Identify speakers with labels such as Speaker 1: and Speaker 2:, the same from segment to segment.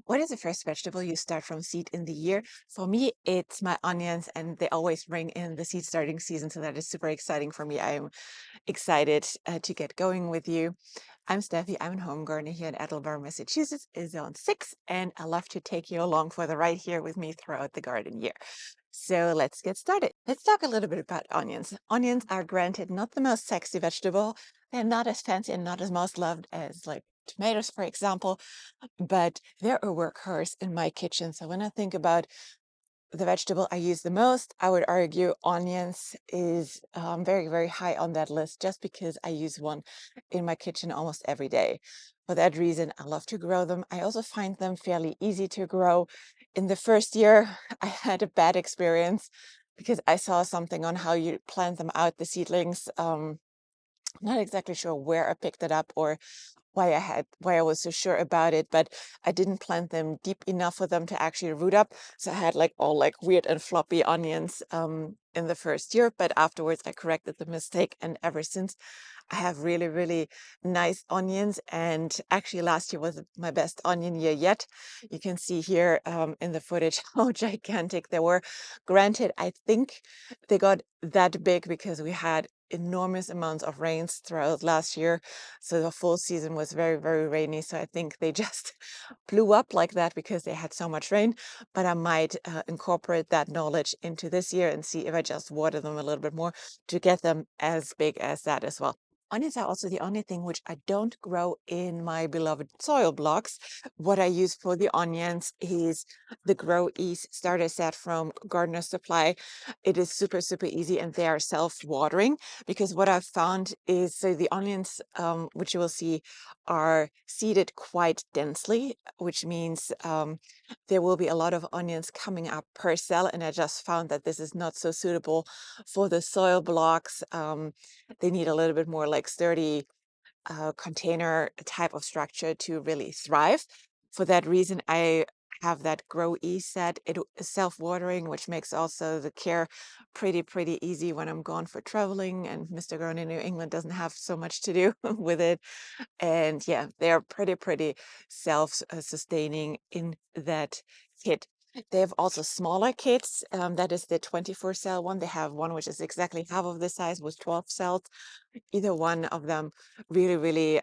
Speaker 1: What is the first vegetable you start from seed in the year? For me, it's my onions, and they always bring in the seed starting season. So that is super exciting for me. I'm excited to get going with you. I'm Steffi. I'm a home gardener here in Attleboro, Massachusetts, is zone 6, and I love to take you along for the ride here with me throughout the garden year. So let's get started. Let's talk a little bit about onions. Onions are granted not the most sexy vegetable. They're not as fancy and not as most loved as like tomatoes, for example, but they're a workhorse in my kitchen. So when I think about the vegetable I use the most, I would argue onions is very, very high on that list just because I use one in my kitchen almost every day. For that reason, I love to grow them. I also find them fairly easy to grow. In the first year, I had a bad experience because I saw something on how you plant them out, the seedlings. Not exactly sure where I picked it up or why I was so sure about it, but I didn't plant them deep enough for them to actually root up. So I had like all like weird and floppy onions in the first year, but afterwards I corrected the mistake, and ever since I have really, really nice onions. And actually last year was my best onion year yet. You can see here in the footage how gigantic they were. Granted, I think they got that big because we had enormous amounts of rains throughout last year. So the full season was very, very rainy. So I think they just blew up like that because they had so much rain. But I might incorporate that knowledge into this year and see if I just water them a little bit more to get them as big as that as well. Onions are also the only thing which I don't grow in my beloved soil blocks. What I use for the onions is the Grow Ease starter set from Gardener Supply. It is super, super easy, and they are self-watering, because what I've found is, so the onions, which you will see, are seeded quite densely, which means there will be a lot of onions coming up per cell. And I just found that this is not so suitable for the soil blocks. They need a little bit more like sturdy container type of structure to really thrive. For that reason, I have that Grow E set. It is self-watering, which makes also the care pretty easy when I'm gone for traveling, and Mr. Grown in New England doesn't have so much to do with it. And yeah, they're pretty self-sustaining in that kit. They have also smaller kits. That is the 24 cell one. They have one which is exactly half of the size with 12 cells. Either one of them really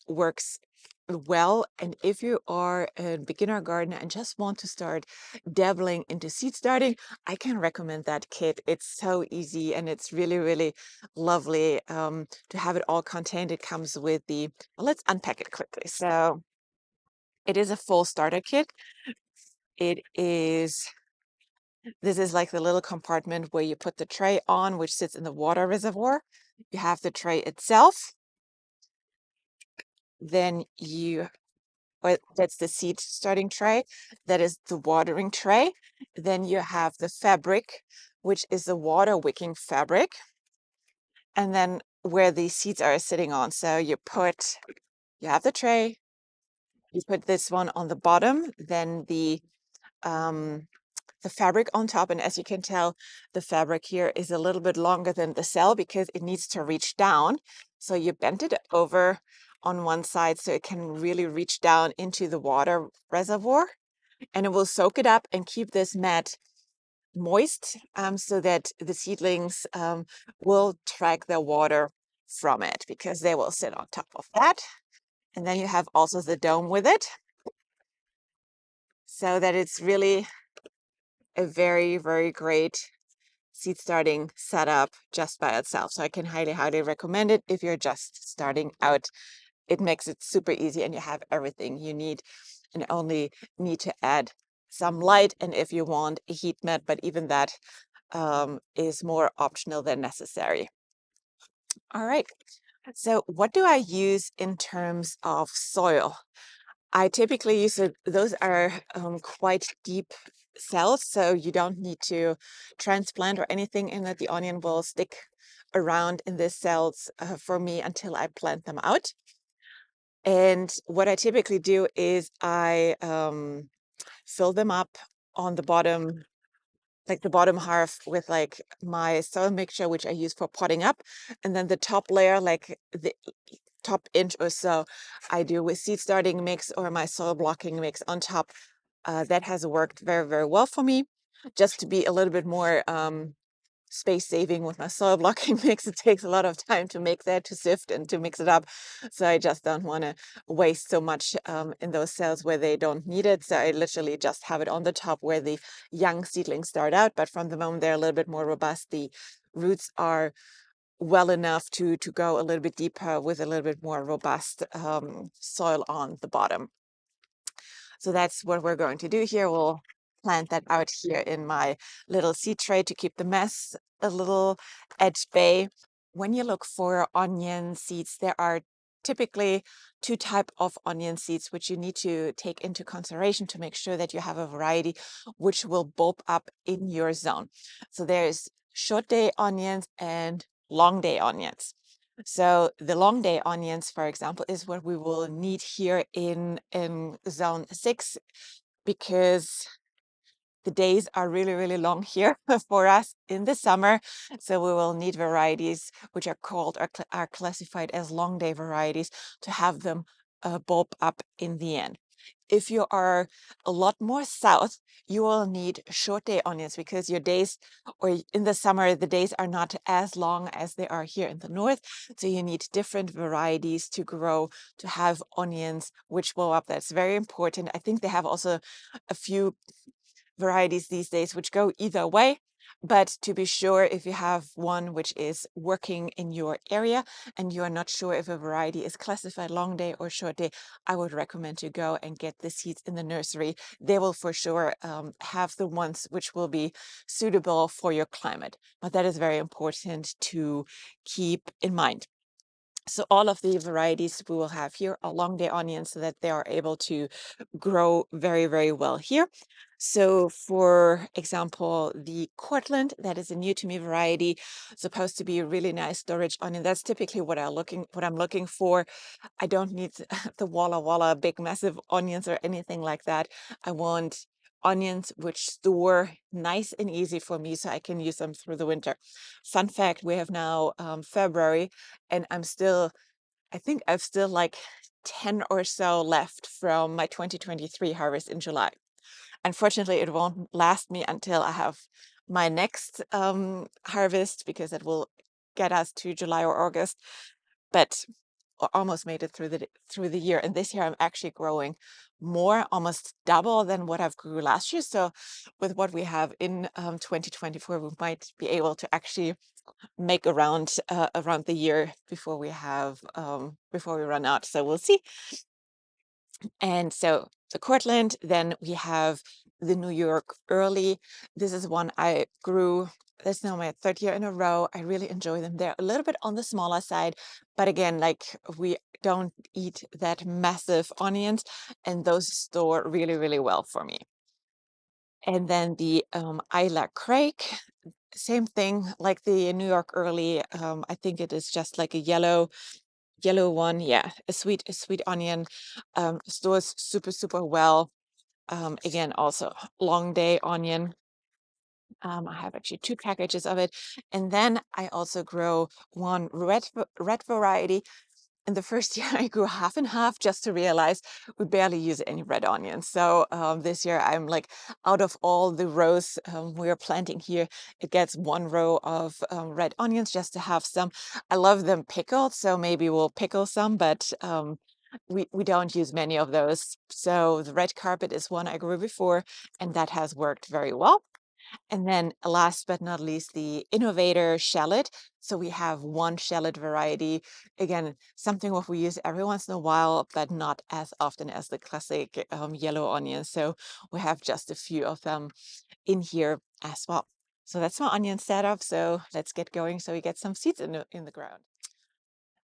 Speaker 1: works well. And if you are a beginner gardener and just want to start dabbling into seed starting, I can recommend that kit. It's so easy, and it's really lovely to have it all contained. It comes with the, well, let's unpack it quickly. So it is a full starter kit. It is, this is like the little compartment where you put the tray on, which sits in the water reservoir. You have the tray itself. Then that's the seed starting tray. That is the watering tray. Then you have the fabric, which is the water wicking fabric. And then where the seeds are sitting on. So you have the tray, you put this one on the bottom, then the fabric on top. And as you can tell, the fabric here is a little bit longer than the cell because it needs to reach down. So you bend it over on one side so it can really reach down into the water reservoir, and it will soak it up and keep this mat moist, so that the seedlings will track their water from it, because they will sit on top of that. And then you have also the dome with it, so that it's really a very great seed starting setup just by itself. So I can highly recommend it if you're just starting out. It makes it super easy, and you have everything you need, and only need to add some light, and if you want a heat mat, but even that is more optional than necessary. All right. So what do I use in terms of soil? I typically use those are quite deep cells, so you don't need to transplant or anything in that. The onion will stick around in these cells for me until I plant them out. And what I typically do is I fill them up on the bottom, like the bottom half, with like my soil mixture, which I use for potting up, and then the top layer, like top inch or so I do with seed starting mix or my soil blocking mix on top. That has worked very, very well for me. Just to be a little bit more space saving with my soil blocking mix. It takes a lot of time to make that, to sift and to mix it up. So I just don't want to waste so much in those cells where they don't need it. So I literally just have it on the top where the young seedlings start out. But from the moment they're a little bit more robust, the roots are well enough to go a little bit deeper with a little bit more robust soil on the bottom. So that's what we're going to do here. We'll plant that out here in my little seed tray to keep the mess a little at bay. When you look for onion seeds, there are typically two type of onion seeds which you need to take into consideration to make sure that you have a variety which will bulb up in your zone. So there's short day onions and long day onions. So the long day onions, for example, is what we will need here in zone 6 because the days are really, really long here for us in the summer. So we will need varieties which are called or are classified as long day varieties to have them bulb up in the end. If you are a lot more south, you will need short day onions because your days, or in the summer, the days are not as long as they are here in the north. So you need different varieties to grow to have onions which blow up. That's very important. I think they have also a few varieties these days which go either way. But to be sure, if you have one which is working in your area and you are not sure if a variety is classified long day or short day, I would recommend to go and get the seeds in the nursery. They will for sure have the ones which will be suitable for your climate. But that is very important to keep in mind. So all of the varieties we will have here are long day onions so that they are able to grow very, very well here. So for example, the Cortland, that is a new to me variety, supposed to be a really nice storage onion. That's typically what I'm looking for. I don't need the Walla Walla big massive onions or anything like that. I want onions which store nice and easy for me so I can use them through the winter. Fun fact, we have now February and I think I've still like 10 or so left from my 2023 harvest in July. Unfortunately, it won't last me until I have my next harvest because it will get us to July or August. But almost made it through the year. And this year I'm actually growing more, almost double than what I've grew last year. So with what we have in 2024, we might be able to actually make around the year before we have before we run out. So we'll see. And so the Cortland, then we have the New York Early. This is one I grew. This is now my third year in a row. I really enjoy them. They're a little bit on the smaller side, but again, like we don't eat that massive onions, and those store really, really well for me. And then the Isla Craig, same thing like the New York Early. I think it is just like a yellow one. Yeah, a sweet onion. Stores super, super well. Again, also long day onion. I have actually two packages of it. And then I also grow one red variety. In the first year, I grew half and half just to realize we barely use any red onions. So this year, I'm like out of all the rows we are planting here, it gets one row of red onions just to have some. I love them pickled, so maybe we'll pickle some, but we don't use many of those. So the red carpet is one I grew before, and that has worked very well. And then last but not least, the innovator shallot. So we have one shallot variety. Again, something what we use every once in a while, but not as often as the classic yellow onion. So we have just a few of them in here as well. So that's my onion setup. So let's get going so we get some seeds in the ground.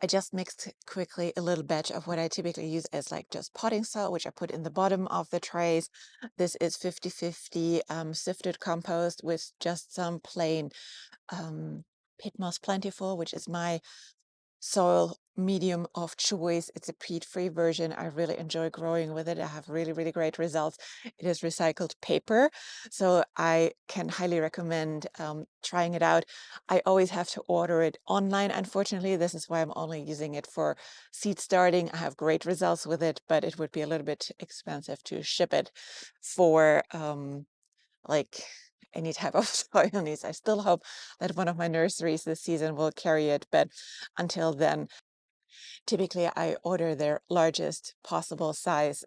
Speaker 1: I just mixed quickly a little batch of what I typically use as like just potting soil, which I put in the bottom of the trays. This is 50-50 sifted compost with just some plain pit moss plentiful, which is my soil medium of choice. It's a peat-free version. I really enjoy growing with it. I have really, really great results. It is recycled paper, so I can highly recommend trying it out. I always have to order it online, unfortunately. This is why I'm only using it for seed starting. I have great results with it, but it would be a little bit expensive to ship it for like any type of soil needs. I still hope that one of my nurseries this season will carry it, but until then, typically, I order their largest possible size,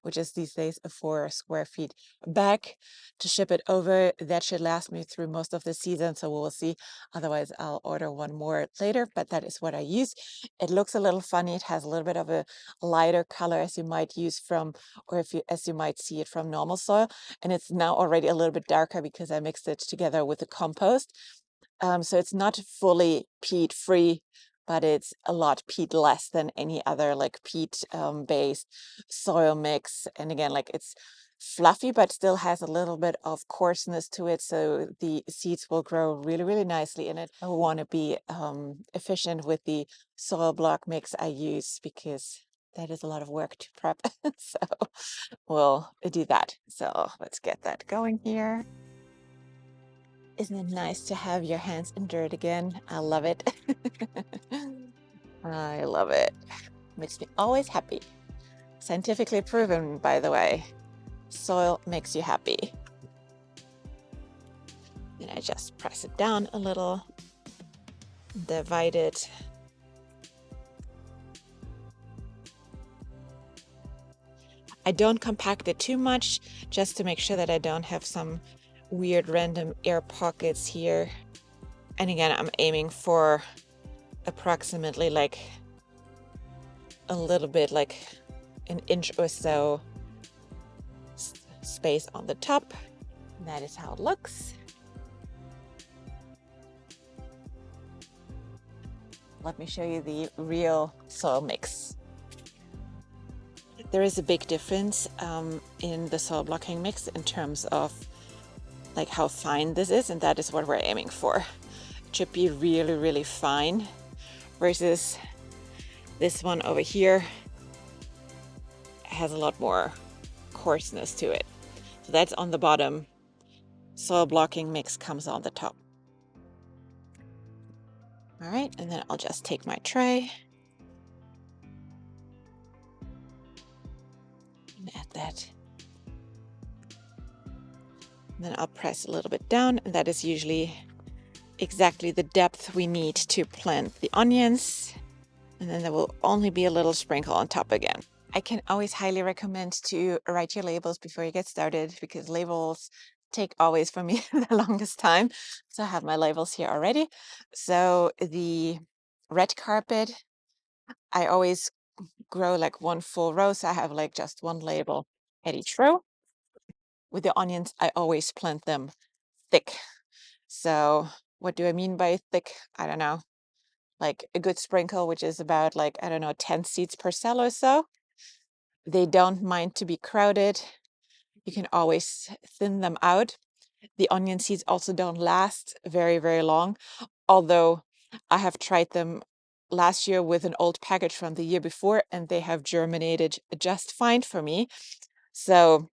Speaker 1: which is these days a 4 square feet bag to ship it over. That should last me through most of the season, so we'll see. Otherwise, I'll order one more later, but that is what I use. It looks a little funny. It has a little bit of a lighter color as you might use from, or if you, as you might see it from normal soil. And it's now already a little bit darker because I mixed it together with the compost. So it's not fully peat free, but it's a lot peat less than any other like peat based soil mix. And again, like it's fluffy, but still has a little bit of coarseness to it. So the seeds will grow really, really nicely in it. I want to be efficient with the soil block mix I use because that is a lot of work to prep. So we'll do that. So let's get that going here. Isn't it nice to have your hands in dirt again? I love it. I love it. Makes me always happy. Scientifically proven, by the way. Soil makes you happy. And I just press it down a little, divide it. I don't compact it too much, just to make sure that I don't have some weird random air pockets here. And again, I'm aiming for approximately like a little bit like an inch or so space on the top. That is how it looks. Let me show you the real soil mix. There is a big difference in the soil blocking mix in terms of like how fine this is, and that is what we're aiming for. It should be really, really fine versus this one over here has a lot more coarseness to it. So that's on the bottom. Soil blocking mix comes on the top. All right, and then I'll just take my tray and add that. And then I'll press a little bit down, and that is usually exactly the depth we need to plant the onions. And then there will only be a little sprinkle on top again. I can always highly recommend to write your labels before you get started because labels take always for me the longest time. So I have my labels here already. So the red carpet, I always grow like one full row. So I have like just one label at each row. With the onions, I always plant them thick. So what do I mean by thick? I don't know. Like a good sprinkle, which is about like, I don't know, 10 seeds per cell or so. They don't mind to be crowded. You can always thin them out. The onion seeds also don't last very, very long. Although I have tried them last year with an old package from the year before, and they have germinated just fine for me. So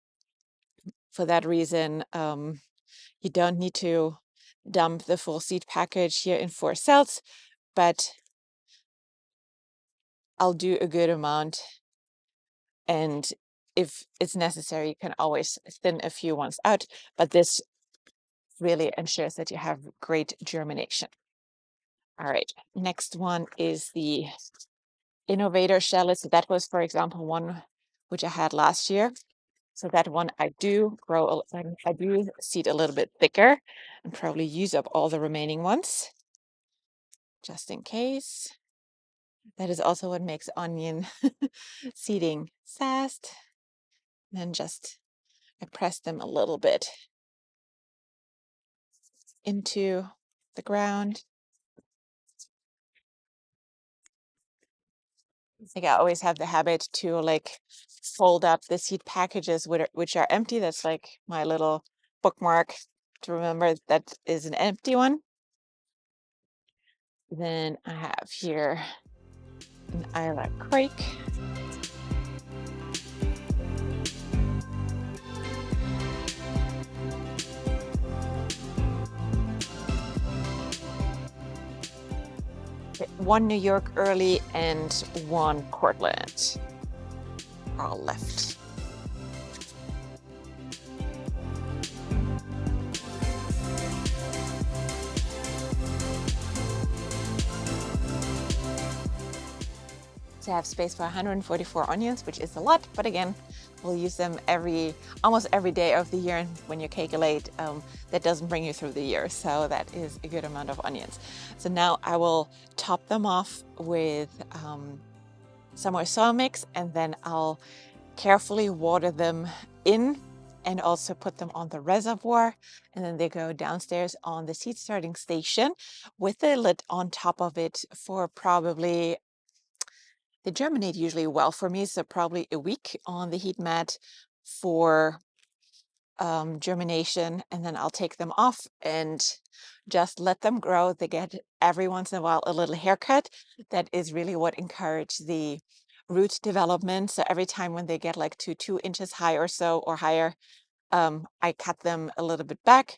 Speaker 1: for that reason, you don't need to dump the full seed package here in 4 cells, but I'll do a good amount. And if it's necessary, you can always thin a few ones out, but this really ensures that you have great germination. All right, next one is the innovator shallot. So that was, for example, one which I had last year. So that one I do grow, I do seed a little bit thicker and probably use up all the remaining ones, just in case. That is also what makes onion seeding fast. And then just I press them a little bit into the ground. Like I always have the habit to like fold up the seed packages which are empty. That's like my little bookmark to remember that is an empty one. Then I have here an Isla Crake. One New York early and one Cortland are all left. To have space for 144 onions, which is a lot, but again, we'll use them almost every day of the year. And when you calculate, that doesn't bring you through the year. So that is a good amount of onions. So now I will top them off with some more soil mix, and then I'll carefully water them in and also put them on the reservoir. And then they go downstairs on the seed starting station with the lid on top of it for probably, they germinate usually well for me, so probably a week on the heat mat for germination, and then I'll take them off and just let them grow. They get every once in a while a little haircut. That is really what encouraged the root development. So every time when they get like to 2 inches high or so or higher, I cut them a little bit back.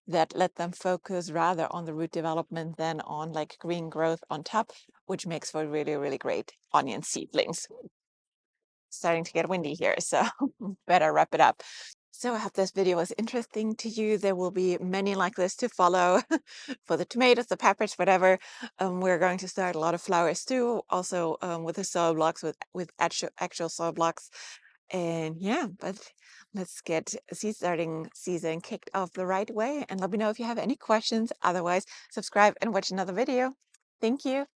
Speaker 1: That let them focus rather on the root development than on like green growth on top, which makes for really, really great onion seedlings. Starting to get windy here, so better wrap it up. So I hope this video was interesting to you. There will be many like this to follow for the tomatoes, the peppers, whatever. We're going to start a lot of flowers too, also with the soil blocks, with actual soil blocks. And yeah, but let's get seed starting season kicked off the right way. And let me know if you have any questions. Otherwise, subscribe and watch another video. Thank you.